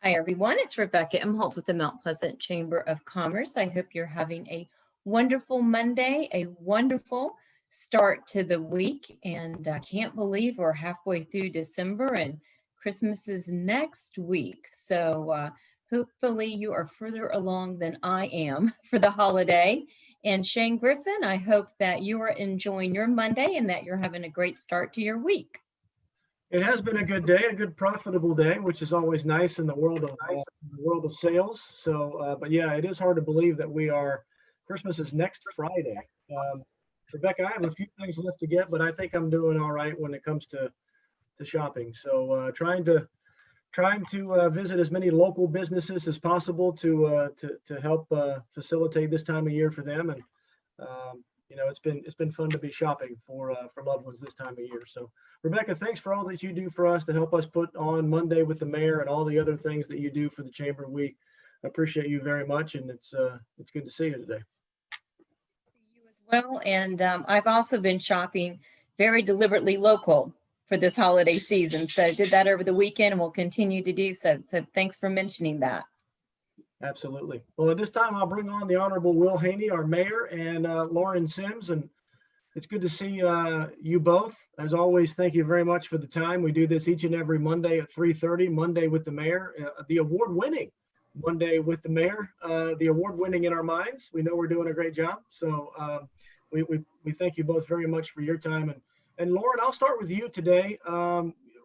Hi, everyone. It's Rebecca Imholtz with the Mount Pleasant Chamber of Commerce. I hope you're having a wonderful Monday, a wonderful start to the week. And I can't believe we're halfway through December and Christmas is next week. So hopefully you are further along than I am for the holiday. And Shane Griffin, I hope that you are enjoying your Monday and that you're having a great start to your week. It has been a good day, a good profitable day, which is always nice in the world of sales. So, but yeah, it is hard to believe that Christmas is next Friday. Rebecca, I have a few things left to get, but I think I'm doing all right when it comes to shopping. So, trying to visit as many local businesses as possible to help facilitate this time of year for them. And it's been fun to be shopping for loved ones this time of year. So, Rebecca, thanks for all that you do for us to help us put on Monday with the mayor and all the other things that you do for the chamber. We appreciate you very much, and it's good to see you today. You as well, and I've also been shopping very deliberately local for this holiday season. So I did that over the weekend, and will continue to do so. So thanks for mentioning that. Absolutely. Well, at this time, I'll bring on the Honorable Will Haynie, our mayor, and Lauren Sims. And it's good to see you both. As always, thank you very much for the time. We do this each and every Monday at 3:30, Monday with the mayor, the award-winning Monday with the mayor, the award-winning in our minds. We know we're doing a great job. So we thank you both very much for your time. And Lauren, I'll start with you today.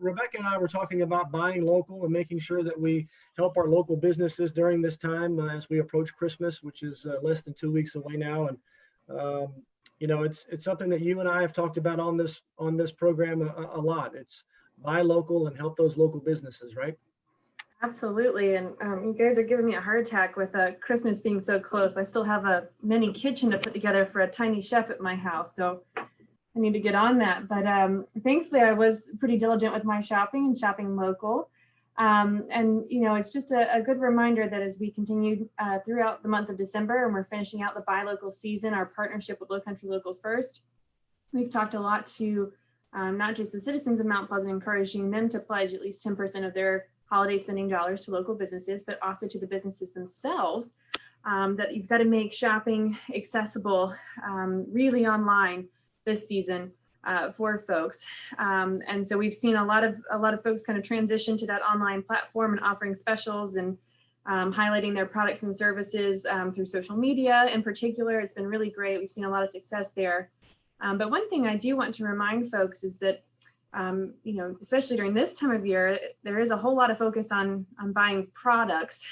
Rebecca and I were talking about buying local and making sure that we help our local businesses during this time as we approach Christmas, which is less than 2 weeks away now. And it's something that you and I have talked about on this program a lot. It's buy local and help those local businesses, right? Absolutely. And you guys are giving me a heart attack with Christmas being so close. I still have a mini kitchen to put together for a tiny chef at my house. So I need to get on that. But thankfully, I was pretty diligent with my shopping and shopping local. It's just a good reminder that as we continue throughout the month of December and we're finishing out the buy local season, our partnership with Low Country Local First, we've talked a lot to not just the citizens of Mount Pleasant, encouraging them to pledge at least 10% of their holiday spending dollars to local businesses, but also to the businesses themselves, that you've got to make shopping accessible really online this season for folks. And so we've seen a lot of folks kind of transition to that online platform and offering specials and highlighting their products and services through social media in particular. It's been really great. We've seen a lot of success there. But one thing I do want to remind folks is that, especially during this time of year, there is a whole lot of focus on buying products,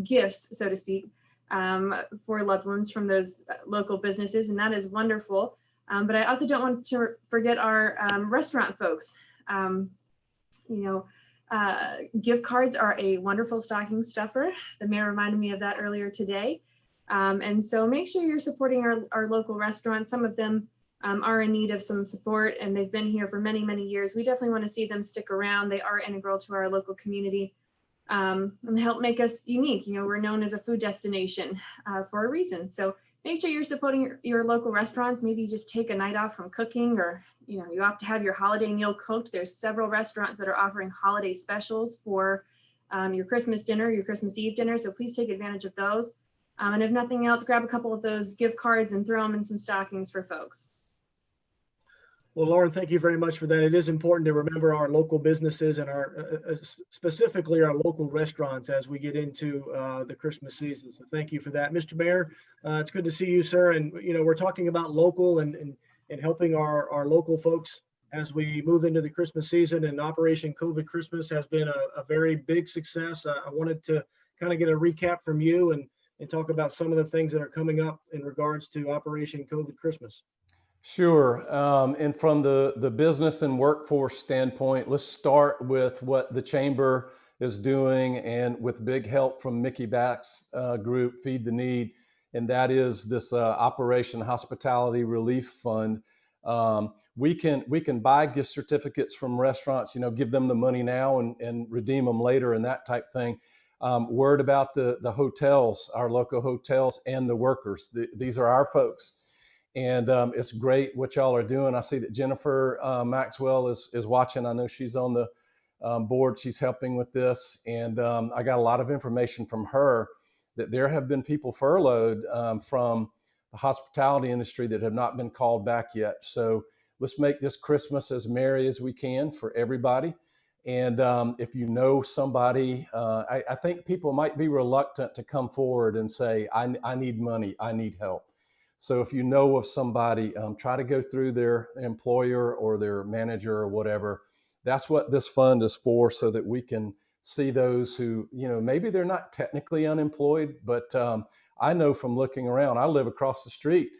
gifts, so to speak, for loved ones from those local businesses. And that is wonderful. But I also don't want to forget our restaurant folks. Gift cards are a wonderful stocking stuffer. The mayor reminded me of that earlier today. And so make sure you're supporting our local restaurants. Some of them are in need of some support, and they've been here for many, many years. We definitely want to see them stick around. They are integral to our local community and help make us unique. We're known as a food destination for a reason. So make sure you're supporting your local restaurants. Maybe just take a night off from cooking, or you have to have your holiday meal cooked. There's several restaurants that are offering holiday specials for your Christmas dinner, your Christmas Eve dinner. So please take advantage of those. And if nothing else, grab a couple of those gift cards and throw them in some stockings for folks. Well, Lauren, thank you very much for that. It is important to remember our local businesses and specifically our local restaurants as we get into the Christmas season. So thank you for that. Mr. Mayor, it's good to see you, sir. And, we're talking about local and helping our local folks as we move into the Christmas season, and Operation COVID Christmas has been a very big success. I wanted to kind of get a recap from you and talk about some of the things that are coming up in regards to Operation COVID Christmas. Sure. And from the business and workforce standpoint, let's start with what the Chamber is doing, and with big help from Mickey Back's group, Feed the Need, and that is this Operation Hospitality Relief Fund. We can buy gift certificates from restaurants, give them the money now and redeem them later and that type thing. Word about the hotels, our local hotels, and the workers. These are our folks. And it's great what y'all are doing. I see that Jennifer Maxwell is watching. I know she's on board. She's helping with this. And I got a lot of information from her that there have been people furloughed from the hospitality industry that have not been called back yet. So let's make this Christmas as merry as we can for everybody. And if you know somebody, I think people might be reluctant to come forward and say, I need money, I need help. So if you know of somebody, try to go through their employer or their manager or whatever. That's what this fund is for, so that we can see those who, maybe they're not technically unemployed, but I know from looking around, I live across the street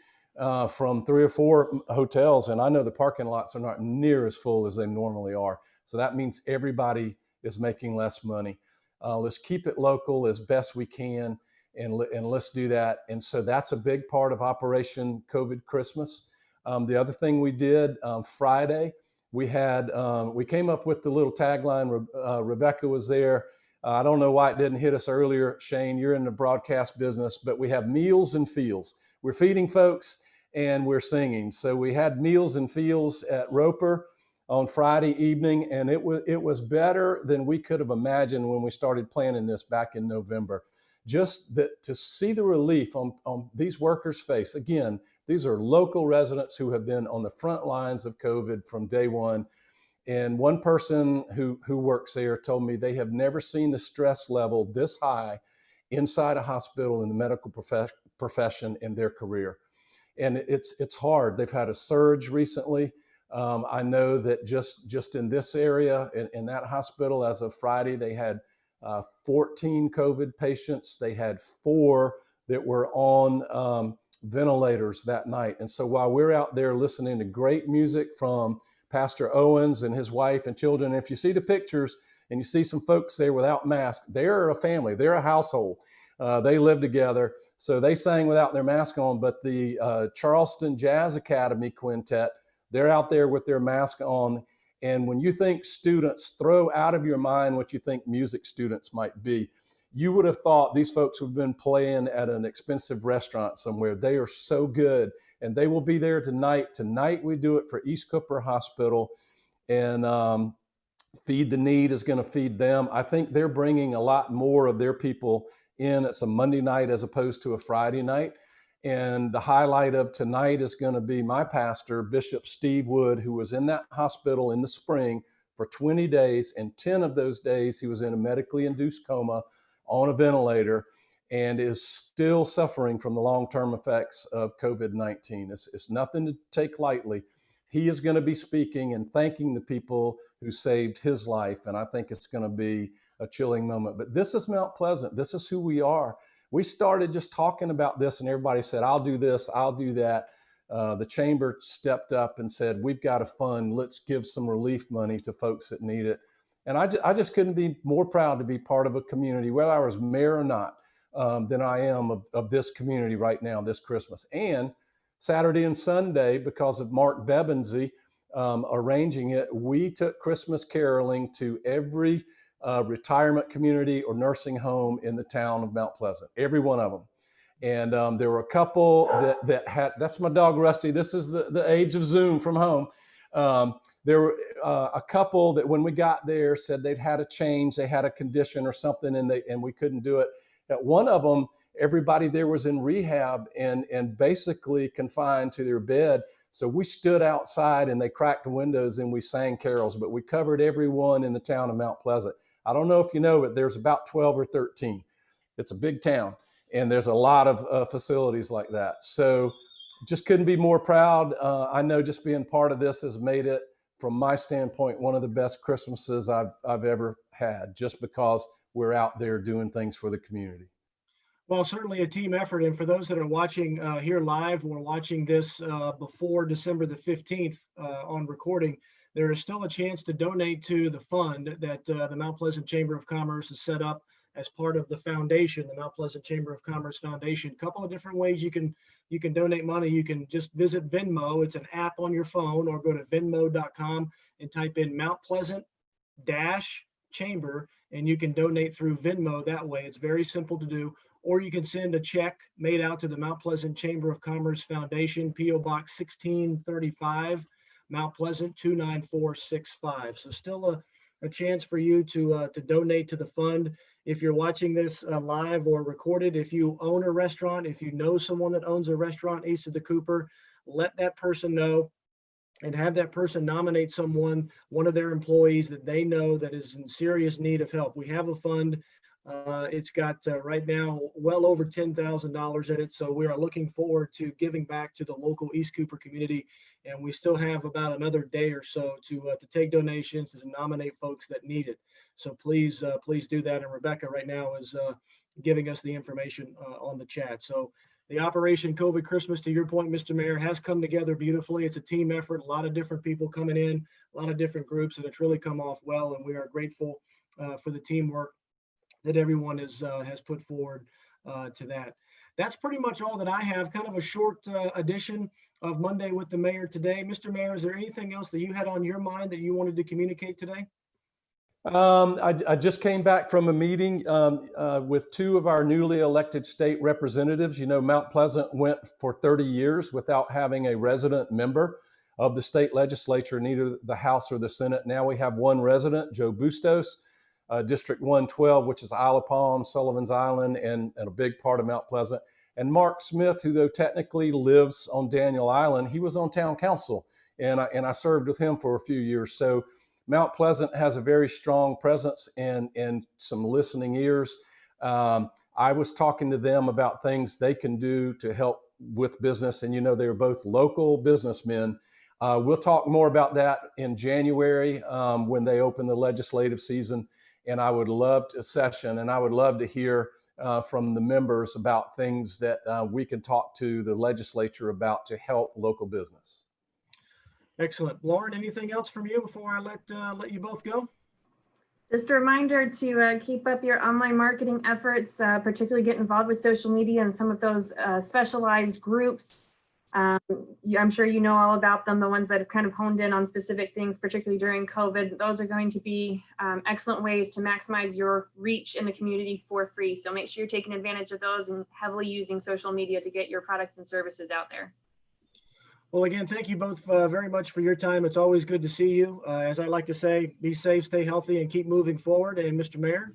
from 3 or 4 hotels, and I know the parking lots are not near as full as they normally are. So that means everybody is making less money. Let's keep it local as best we can, and let's do that. And so that's a big part of Operation COVID Christmas. The other thing we did Friday, we came up with the little tagline. Rebecca was there. I don't know why it didn't hit us earlier. Shane, you're in the broadcast business, but we have meals and feels. We're feeding folks and we're singing. So we had meals and feels at Roper on Friday evening, and it was better than we could have imagined when we started planning this back in November. Just to see the relief on these workers' face. Again, these are local residents who have been on the front lines of COVID from day one. And one person who works there told me they have never seen the stress level this high inside a hospital in the medical profession in their career. And it's hard. They've had a surge recently. I know that just in this area, in that hospital, as of Friday, they had 14 COVID patients. They had 4 that were on ventilators that night. And so while we're out there listening to great music from Pastor Owens and his wife and children, if you see the pictures and you see some folks there without masks, they're a family, they're a household. They live together. So they sang without their mask on, but the Charleston Jazz Academy Quintet, they're out there with their mask on. And when you think students, throw out of your mind what you think music students might be. You would have thought these folks would have been playing at an expensive restaurant somewhere. They are so good, and they will be there tonight. Tonight we do it for East Cooper Hospital, and Feed the Need is going to feed them. I think they're bringing a lot more of their people in. It's a Monday night as opposed to a Friday night. And the highlight of tonight is going to be my pastor, Bishop Steve Wood, who was in that hospital in the spring for 20 days. And 10 of those days, he was in a medically induced coma on a ventilator and is still suffering from the long-term effects of COVID-19. It's nothing to take lightly. He is going to be speaking and thanking the people who saved his life. And I think it's going to be a chilling moment. But this is Mount Pleasant. This is who we are. We started just talking about this and everybody said, I'll do this, I'll do that. The chamber stepped up and said, we've got a fund. Let's give some relief money to folks that need it. And I just couldn't be more proud to be part of a community, whether I was mayor or not, than I am of this community right now, this Christmas. And Saturday and Sunday, because of Mark Bebensy arranging it, we took Christmas caroling to every retirement community or nursing home in the town of Mount Pleasant, every one of them. And there were a couple that had, that's my dog Rusty, this is the age of Zoom from home. There were a couple that when we got there said they'd had a change, they had a condition or something, and we couldn't do it. At one of them, everybody there was in rehab and basically confined to their bed. So we stood outside and they cracked the windows and we sang carols, but we covered everyone in the town of Mount Pleasant. I don't know if you know, but there's about 12 or 13. It's a big town and there's a lot of facilities like that. So just couldn't be more proud. I know just being part of this has made it, from my standpoint, one of the best Christmases I've ever had, just because we're out there doing things for the community. Well, certainly a team effort. And for those that are watching here live, we're watching this before December the 15th on recording, there is still a chance to donate to the fund that the Mount Pleasant Chamber of Commerce has set up as part of the foundation, the Mount Pleasant Chamber of Commerce Foundation. A couple of different ways you can donate money. You can just visit Venmo. It's an app on your phone, or go to venmo.com and type in Mount Pleasant Chamber, and you can donate through Venmo that way. It's very simple to do. Or you can send a check made out to the Mount Pleasant Chamber of Commerce Foundation, P.O. Box 1635, Mount Pleasant 29465. So still a chance for you to donate to the fund. If you're watching this live or recorded, if you own a restaurant, if you know someone that owns a restaurant east of the Cooper, let that person know and have that person nominate someone, one of their employees that they know that is in serious need of help. We have a fund. It's got right now well over $10,000 in it. So we are looking forward to giving back to the local East Cooper community. And we still have about another day or so to take donations and to nominate folks that need it. So please do that. And Rebecca right now is giving us the information on the chat. So the Operation COVID Christmas, to your point, Mr. Mayor, has come together beautifully. It's a team effort, a lot of different people coming in, a lot of different groups, and it's really come off well. And we are grateful for the teamwork that everyone has put forward to that. That's pretty much all that I have. Kind of a short edition of Monday with the Mayor today. Mr. Mayor, is there anything else that you had on your mind that you wanted to communicate today? I just came back from a meeting with two of our newly elected state representatives. You know, Mount Pleasant went for 30 years without having a resident member of the state legislature, neither the House or the Senate. Now we have one resident, Joe Bustos, District 112, which is Isle of Palm, Sullivan's Island, and a big part of Mount Pleasant. And Mark Smith, who though technically lives on Daniel Island, he was on town council, and I served with him for a few years. So Mount Pleasant has a very strong presence and some listening ears. I was talking to them about things they can do to help with business. And, you know, they're both local businessmen. We'll talk more about that in January when they open the legislative season. And I would love to hear from the members about things that we can talk to the legislature about to help local business. Excellent. Lauren, anything else from you before I let you both go? Just a reminder to keep up your online marketing efforts, particularly get involved with social media and some of those specialized groups. I'm sure you know all about them, the ones that have kind of honed in on specific things, particularly during COVID. Those are going to be excellent ways to maximize your reach in the community for free. So make sure you're taking advantage of those and heavily using social media to get your products and services out there. Well, again, thank you both very much for your time. It's always good to see you. As I like to say, be safe, stay healthy, and keep moving forward. And Mr. Mayor?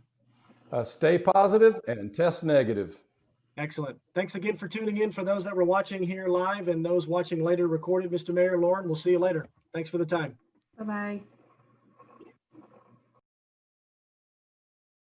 Stay positive and test negative. Excellent. Thanks again for tuning in. For those that were watching here live and those watching later recorded, Mr. Mayor, Lauren, we'll see you later. Thanks for the time. Bye-bye.